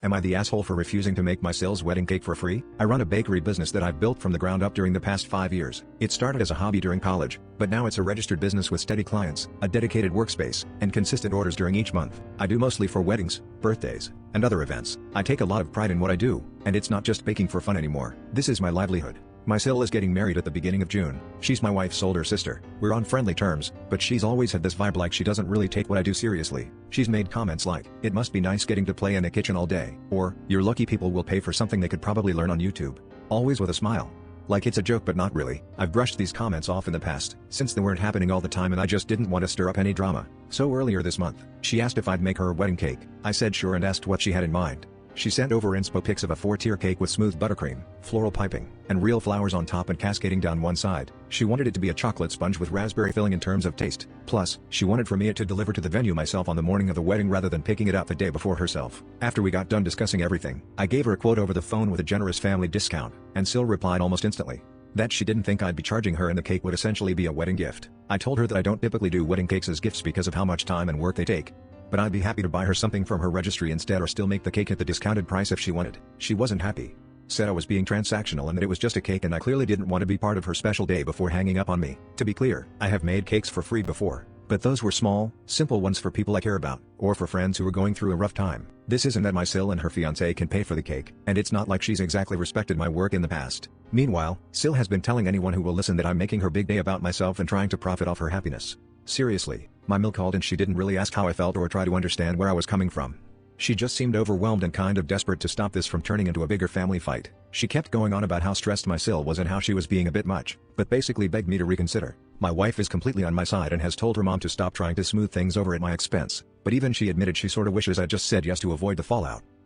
Am I the asshole for refusing to make my SIL's wedding cake for free? I run a bakery business that I've built from the ground up during the past 5 years. It started as a hobby during college, but now it's a registered business with steady clients, a dedicated workspace, and consistent orders during each month. I do mostly for weddings, birthdays, and other events. I take a lot of pride in what I do, and it's not just baking for fun anymore. This is my livelihood. My SIL is getting married at the beginning of June. She's my wife's older sister. We're on friendly terms, but she's always had this vibe like she doesn't really take what I do seriously. She's made comments like, "It must be nice getting to play in a kitchen all day," or, "You're lucky people will pay for something they could probably learn on YouTube." Always with a smile. Like it's a joke but not really. I've brushed these comments off in the past, since they weren't happening all the time and I just didn't want to stir up any drama. So earlier this month, she asked if I'd make her a wedding cake. I said sure and asked what she had in mind. She sent over inspo pics of a 4-tier cake with smooth buttercream, floral piping, and real flowers on top and cascading down one side. She wanted it to be a chocolate sponge with raspberry filling in terms of taste. Plus, she wanted for me to deliver to the venue myself on the morning of the wedding rather than picking it up the day before herself. After we got done discussing everything, I gave her a quote over the phone with a generous family discount, and SIL replied almost instantly that she didn't think I'd be charging her and the cake would essentially be a wedding gift. I told her that I don't typically do wedding cakes as gifts because of how much time and work they take, but I'd be happy to buy her something from her registry instead or still make the cake at the discounted price if she wanted. She wasn't happy. Said I was being transactional and that it was just a cake and I clearly didn't want to be part of her special day before hanging up on me. To be clear, I have made cakes for free before, but those were small, simple ones for people I care about, or for friends who were going through a rough time. This isn't that my SIL and her fiancé can pay for the cake, and it's not like she's exactly respected my work in the past. Meanwhile, SIL has been telling anyone who will listen that I'm making her big day about myself and trying to profit off her happiness. Seriously, my milk called and she didn't really ask how I felt or try to understand where I was coming from. She just seemed overwhelmed and kind of desperate to stop this from turning into a bigger family fight. She kept going on about how stressed my SIL was and how she was being a bit much, but basically begged me to reconsider. My wife is completely on my side and has told her mom to stop trying to smooth things over at my expense, but even she admitted she sorta wishes I just said yes to avoid the fallout.